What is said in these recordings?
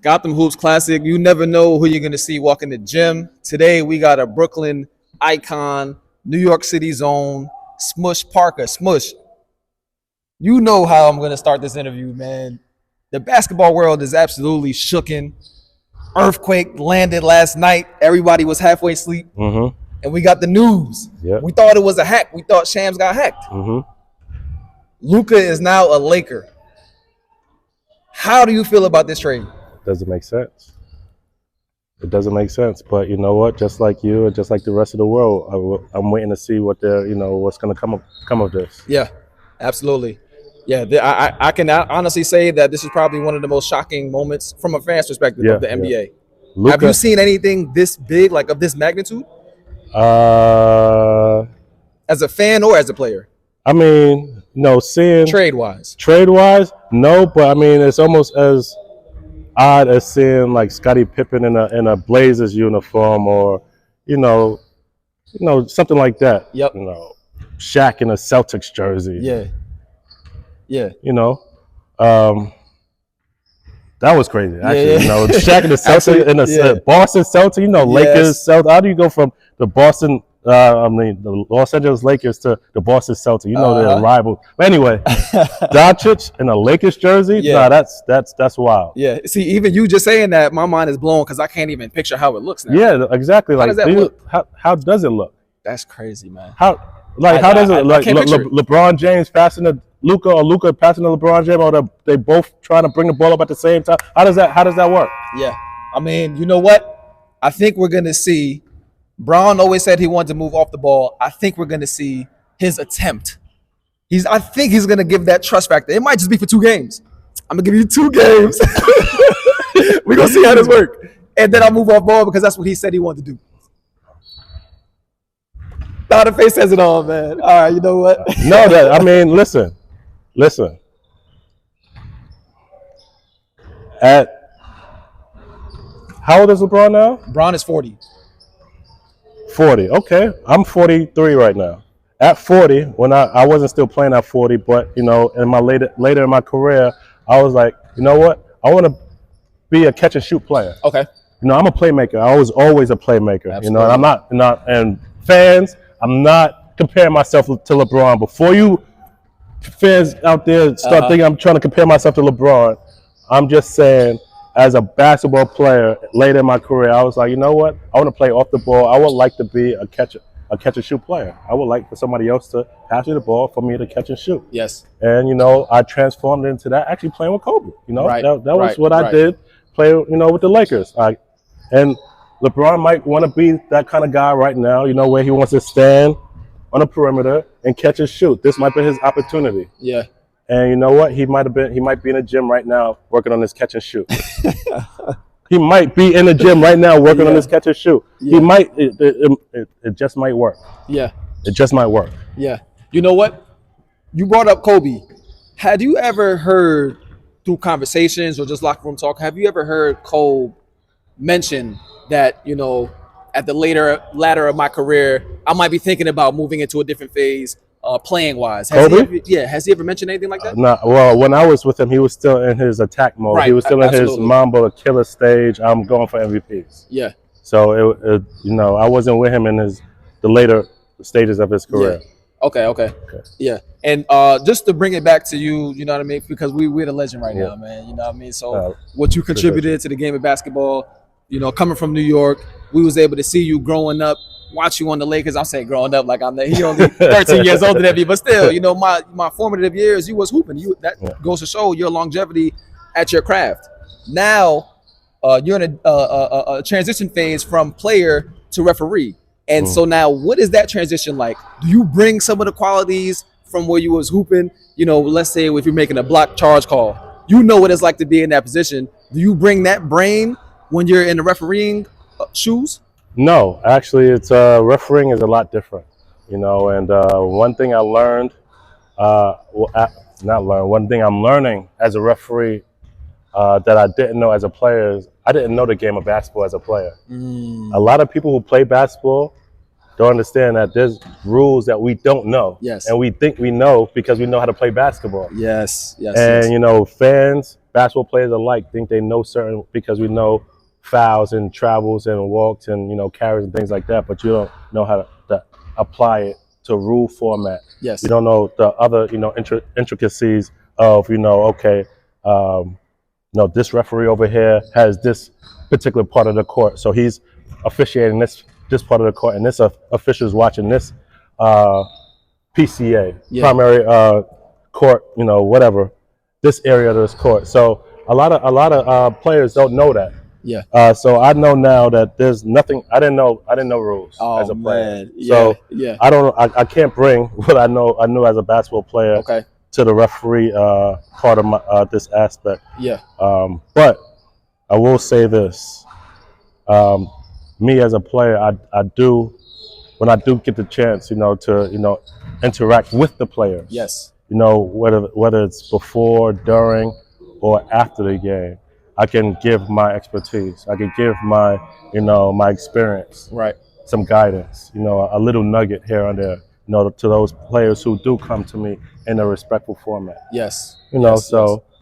Gotham Hoops Classic. You never know who you're gonna see walking the gym. Today we got a Brooklyn icon, New York City's own Smush Parker. Smush, you know how I'm gonna start this interview, man. The basketball world is absolutely shooken. Earthquake landed last night. Everybody was halfway asleep, and we got the news. Yep. We thought it was a hack. We thought Shams got hacked. Luka is now a Laker. How do you feel about this trade? Doesn't make sense. It doesn't make sense. But you know what? Just like you and just like the rest of the world, I'm waiting to see what what's going to come of this. Yeah, absolutely. Yeah, I can honestly say that this is probably one of the most shocking moments from a fan's perspective of the NBA. Luka, have you seen anything this big, like of this magnitude? As a fan or as a player? I mean, no, seeing trade-wise, no, but I mean, it's almost as odd as seeing like Scottie Pippen in a Blazers uniform, or something like that. Yep. Shaq in a Celtics jersey. Yeah. That was crazy. Actually, Shaq in the Celtics in a Boston Celtics. Lakers Celtics. How do you go from the the Los Angeles Lakers to the Boston Celtics? They're rival. But anyway, Doncic in a Lakers jersey. Nah, that's wild. Yeah. See, even you just saying that, my mind is blown because I can't even picture how it looks now. Yeah, exactly. How does that look? How does it look? That's crazy, man. How does it look? LeBron James passing to Luka, or Luka passing to LeBron James, or they both trying to bring the ball up at the same time? How does that work? Yeah. I mean, you know what? I think we're gonna see. Braun always said he wanted to move off the ball. I think we're going to see his attempt. I think he's going to give that trust factor. It might just be for 2 games. I'm going to give you 2 games. We're going to see how this works. And then I'll move off ball because that's what he said he wanted to do. Now the face says it all, man. All right, you know what? Listen. How old is LeBron now? LeBron is 40. 40. Okay, I'm 43 right now. At 40, when I wasn't still playing at 40, but in my later in my career, I was like, you know what? I want to be a catch and shoot player. Okay. I'm a playmaker. I was always a playmaker. Absolutely. And I'm not. And fans, I'm not comparing myself to LeBron. Before you fans out there start thinking I'm trying to compare myself to LeBron, I'm just saying, as a basketball player later in my career, I was like, you know what? I want to play off the ball. I would like to be a catch and shoot player. I would like for somebody else to pass me the ball for me to catch and shoot. Yes. And I transformed into that, actually playing with Kobe. Right. That was what I did. Play with the Lakers. And LeBron might want to be that kind of guy right now. Where he wants to stand on the perimeter and catch and shoot. This might be his opportunity. Yeah. And you know what? He might be in a gym right now working on his catch and shoot. He might be in the gym right now working on his catch and shoot. He might. It just might work. Yeah. It just might work. Yeah. You know what? You brought up Kobe. Had you ever heard through conversations or just locker room talk, have you ever heard Kobe mention that, at the latter of my career, I might be thinking about moving into a different phase? Playing wise, has he ever mentioned anything like that? No. Well, when I was with him, he was still in his attack mode. Right. He was still in his Mamba killer stage. I'm going for MVPs. Yeah. So I wasn't with him in the later stages of his career. Yeah. Okay. Yeah. And just to bring it back to you, you know what I mean? Because we're the legend right now, man. You know what I mean? So what you contributed to the game of basketball, coming from New York, we was able to see you growing up. Watch you on the Lakers. I'm saying growing up like he only 13 years older than me, but still, my formative years, you was hooping. That goes to show your longevity at your craft. Now, you're in a transition phase from player to referee, and so now, what is that transition like? Do you bring some of the qualities from where you was hooping? Let's say if you're making a block charge call, what it's like to be in that position. Do you bring that brain when you're in the refereing shoes? No, actually, it's refereeing is a lot different, and one thing I learned, one thing I'm learning as a referee that I didn't know as a player is I didn't know the game of basketball as a player. A lot of people who play basketball don't understand that there's rules that we don't know. Yes. And we think we know because we know how to play basketball. Yes. And, fans, basketball players alike think they know certain, because we know fouls and travels and walks and, carries and things like that, but you don't know how to apply it to rule format. Yes. You don't know the other, intricacies of, okay, this referee over here has this particular part of the court, so he's officiating this part of the court, and this official's watching this PCA, primary court, whatever, this area of this court. So a lot of players don't know that. Yeah. So I know now that there's nothing. I didn't know rules as a player. Man. Yeah. So I can't bring what I knew as a basketball player to the referee part of this aspect. Yeah. But I will say this: me as a player, I do, when I do get the chance, to interact with the players. Yes. Whether it's before, during, or after the game, I can give my expertise. I can give my, my experience. Right. Some guidance. A little nugget here and there. To those players who do come to me in a respectful format. Yes.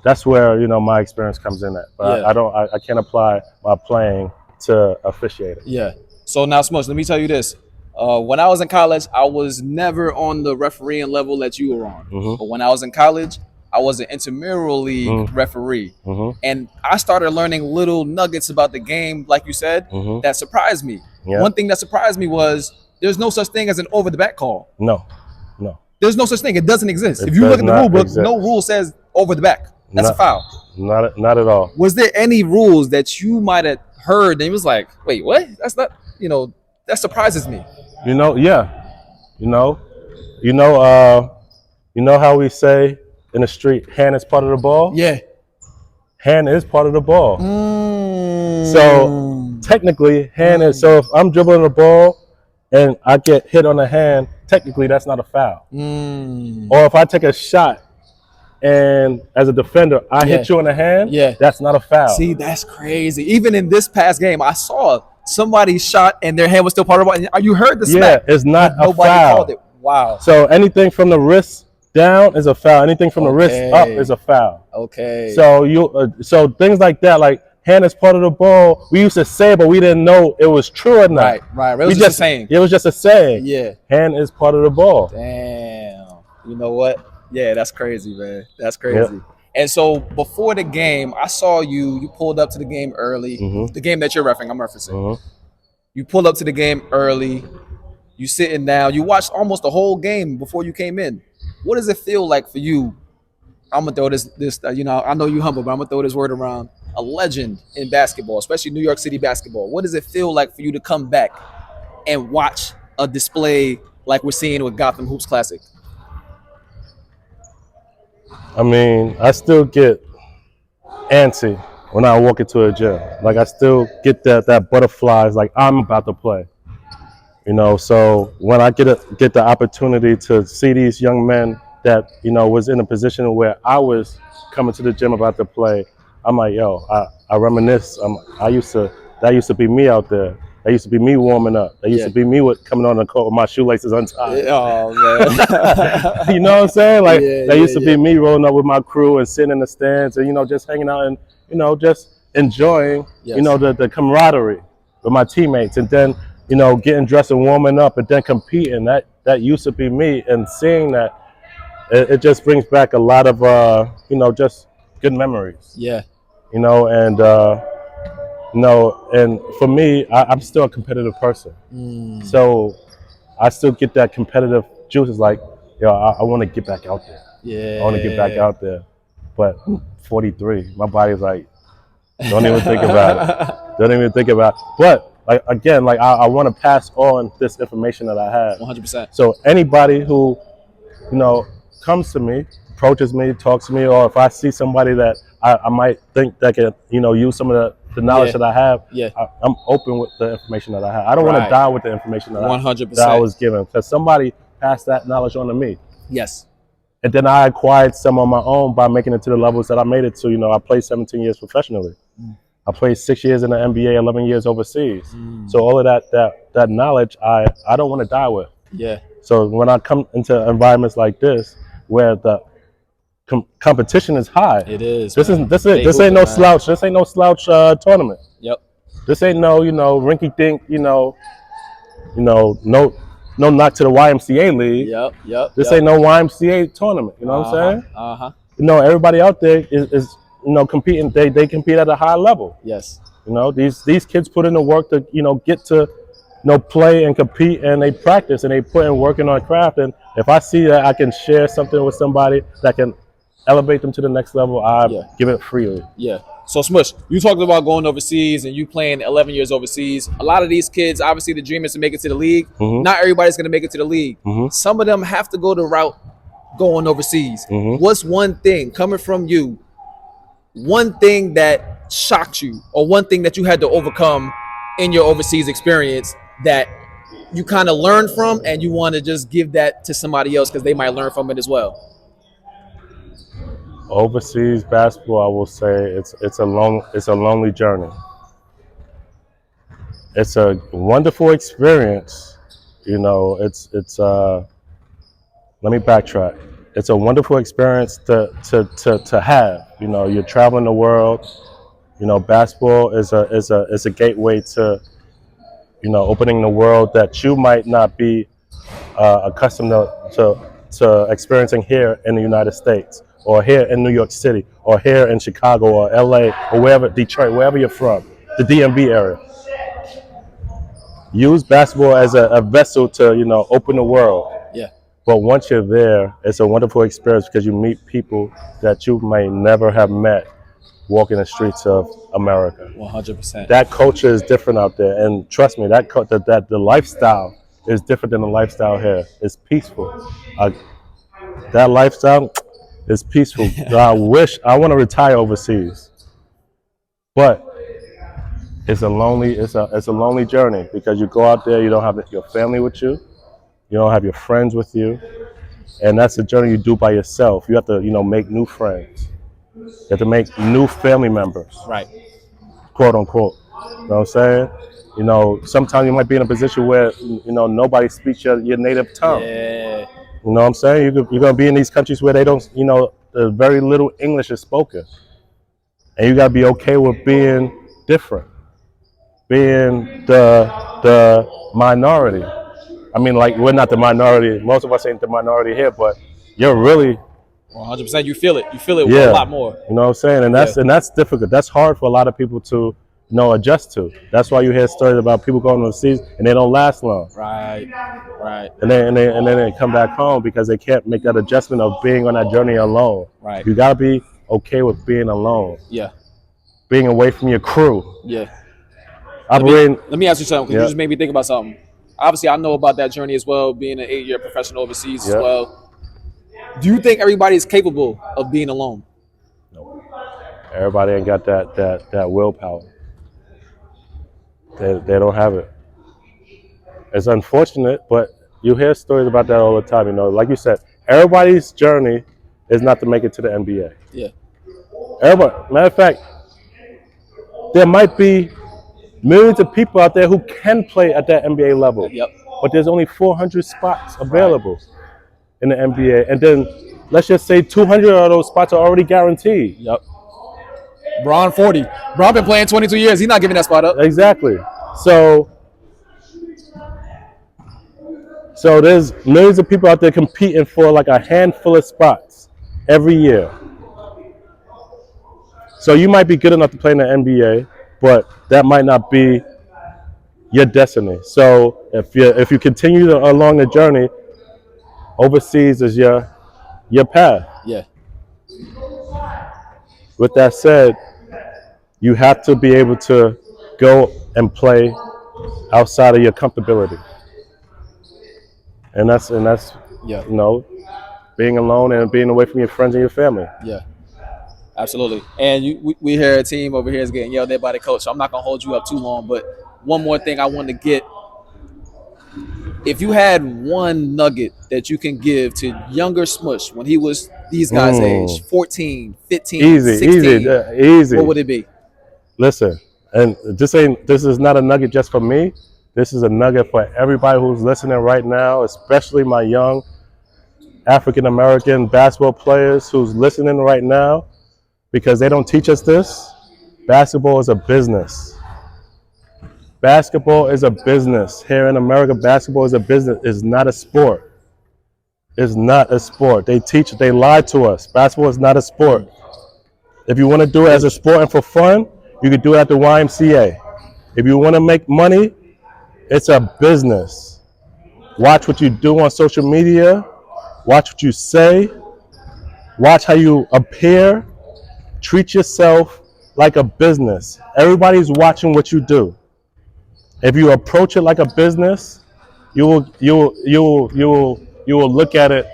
That's where my experience comes in at. But I can't apply my playing to officiating. Yeah. So now, Smush, let me tell you this. When I was in college, I was never on the refereeing level that you were on. Mm-hmm. But when I was in college, I was an intramural league referee. Mm-hmm. And I started learning little nuggets about the game, like you said, that surprised me. Yeah. One thing that surprised me was there's no such thing as an over-the-back call. No. There's no such thing. It doesn't exist. If you look at the rule book, no rule says over the back. That's a foul. Not at all. Was there any rules that you might have heard and it was like, wait, what? That's not, that surprises me. Yeah. How we say in the street, hand is part of the ball? Yeah. Hand is part of the ball. So technically, hand is, so if I'm dribbling the ball and I get hit on the hand, technically that's not a foul. Or if I take a shot and as a defender, I hit you on the hand, that's not a foul. See, that's crazy. Even in this past game, I saw somebody shot and their hand was still part of the ball. You heard the smack. Yeah, it's not a foul. Nobody called it. Wow. So anything from the wrist down is a foul. Anything from the wrist up is a foul. Okay. So so things like that, like hand is part of the ball. We used to say it, but we didn't know it was true or not. Right. It was just a saying. It was just a saying. Yeah. Hand is part of the ball. Damn. You know what? Yeah, that's crazy, man. That's crazy. Yep. And so before the game, I saw you pulled up to the game early. The game that you're referencing, I'm referencing. You pulled up to the game early. You sitting down. You watched almost the whole game before you came in. What does it feel like for you? I'm gonna throw this. I know you humble, but I'm gonna throw this word around. A legend in basketball, especially New York City basketball. What does it feel like for you to come back and watch a display like we're seeing with Gotham Hoops Classic? I mean, I still get antsy when I walk into a gym. Like I still get that butterflies, like I'm about to play. So when I get the opportunity to see these young men that, was in a position where I was coming to the gym about to play, I'm like, yo, I reminisce. That used to be me out there. That used to be me warming up. That used to be me coming on the court with my shoelaces untied. Oh, man. You know what I'm saying? Like that used to be me rolling up with my crew and sitting in the stands and, just hanging out and, just enjoying, the camaraderie with my teammates. And then, getting dressed and warming up and then competing. That used to be me. And seeing that, it just brings back a lot of, just good memories. Yeah. And for me, I'm still a competitive person. So I still get that competitive juice. It's like, I want to get back out there. Yeah. I want to get back out there. But 43, my body's like, don't even think about it. But I want to pass on this information that I have. 100%. So anybody who, comes to me, approaches me, talks to me, or if I see somebody that I might think that can, use some of the knowledge that I have, I'm open with the information that I have. I don't want to die with the information that 100%. that I was given, because somebody passed that knowledge on to me. Yes. And then I acquired some on my own by making it to the levels that I made it to. I played 17 years professionally. I played 6 years in the NBA, 11 years overseas. So all of that knowledge, I don't want to die with. Yeah. So when I come into environments like this, where the competition is high. It is. This ain't no slouch. This ain't no slouch tournament. Yep. This ain't no rinky dink. No knock to the YMCA league. Yep. This ain't no YMCA tournament. You know what I'm saying? Everybody out there is competing. They compete at a high level. Yes. These kids put in the work to get to play and compete, and they practice and they put in working on craft. And if I see that I can share something with somebody that can elevate them to the next level, I give it freely. Yeah. So Smush, you talked about going overseas and you playing 11 years overseas. A lot of these kids, obviously the dream is to make it to the league. Mm-hmm. Not everybody's going to make it to the league. Mm-hmm. Some of them have to go the route going overseas. Mm-hmm. What's one thing coming from you, one thing that shocked you or one thing that you had to overcome in your overseas experience that you kind of learned from and you want to just give that to somebody else because they might learn from it as well? Overseas basketball, I will say it's a lonely journey. It's a wonderful experience. Let me backtrack. It's a wonderful experience to have. You're traveling the world. Basketball is a gateway to opening the world that you might not be accustomed to experiencing here in the United States, or here in New York City, or here in Chicago, or LA, or wherever, Detroit, wherever you're from, the DMV area. Use basketball as a vessel to, open the world. Yeah. But once you're there, it's a wonderful experience because you meet people that you may never have met walking the streets of America. 100%. That culture is different out there. And trust me, that the lifestyle is different than the lifestyle here. It's peaceful. That lifestyle is peaceful. I want to retire overseas. But it's a lonely journey because you go out there, you don't have your family with you. You don't have your friends with you. And that's a journey you do by yourself. You have to, make new friends. You have to make new family members. Right. Quote unquote. You know what I'm saying? Sometimes you might be in a position where, nobody speaks your native tongue. Yeah. You know what I'm saying? You're going to be in these countries where they don't, very little English is spoken. And you got to be okay with being different. Being the minority. I mean, like, we're not the minority. Most of us ain't the minority here, but you're really 100%. You feel it. You feel it a lot more. You know what I'm saying? And that's difficult. That's hard for a lot of people to adjust to. That's why you hear stories about people going overseas and they don't last long. Right. And then they come back home because they can't make that adjustment of being on that journey alone. Right. You gotta be okay with being alone. Yeah. Being away from your crew. Yeah. Let me ask you something, because you just made me think about something. Obviously, I know about that journey as well, being an 8-year professional overseas as well. Do you think everybody is capable of being alone? No. Everybody ain't got that willpower. They don't have it. It's unfortunate, but you hear stories about that all the time. Like you said, everybody's journey is not to make it to the NBA. Yeah. Everybody. Matter of fact, there might be millions of people out there who can play at that NBA level. Yep. But there's only 400 spots available in the NBA. And then let's just say 200 of those spots are already guaranteed. Yep. Bron 40. Bron been playing 22 years. He's not giving that spot up. Exactly. So there's millions of people out there competing for like a handful of spots every year. So you might be good enough to play in the NBA, but that might not be your destiny. So if you continue along the journey, overseas is your path. Yeah. With that said, you have to be able to go and play outside of your comfortability. And that's being alone and being away from your friends and your family. Yeah. Absolutely. And we hear a team over here is getting yelled at by the coach. So I'm not going to hold you up too long. But one more thing I wanted to get. If you had one nugget that you can give to younger Smush when he was these guys' age, 14, 15, 16, easy. What would it be? Listen, and this is not a nugget just for me. This is a nugget for everybody who's listening right now, especially my young African American basketball players who's listening right now, because they don't teach us this. Basketball is a business. Basketball is a business. Here in America, basketball is a business. It's not a sport. It's not a sport. They lie to us. Basketball is not a sport. If you want to do it as a sport and for fun, you can do it at the YMCA. If you want to make money, it's a business. Watch what you do on social media. Watch what you say. Watch how you appear. Treat yourself like a business. Everybody's watching what you do. If you approach it like a business, you will look at it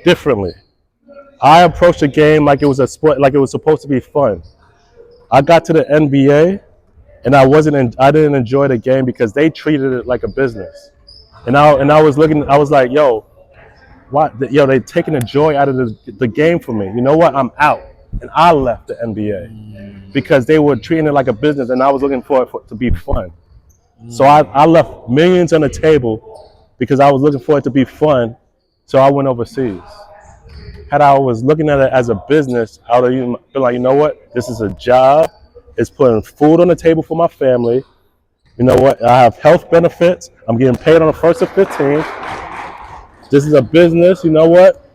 differently. I approached the game like it was a sport, like it was supposed to be fun. I got to the NBA, and I didn't enjoy the game because they treated it like a business. And I was like, yo, what? Yo, they taking the joy out of the game for me. You know what? I'm out, and I left the NBA because they were treating it like a business, and I was looking for it to be fun. So I left millions on the table because I was looking for it to be fun. So I went overseas. Had I was looking at it as a business, I would have been like, you know what? This is a job. It's putting food on the table for my family. You know what? I have health benefits. I'm getting paid on the 1st of 15th. This is a business. You know what?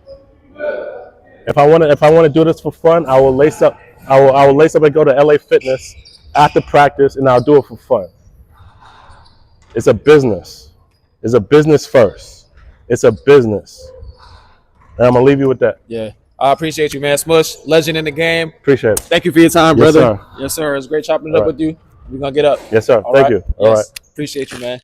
If I want to do this for fun, I will lace up. I will lace up and go to LA Fitness after practice, and I'll do it for fun. It's a business. It's a business first. It's a business. And I'm going to leave you with that. Yeah. I appreciate you, man. Smush, legend in the game. Appreciate it. Thank you for your time, brother. Sir. Yes, sir. It's great chopping it up with you. We're going to get up. Yes, sir. Thank you. All right. Appreciate you, man.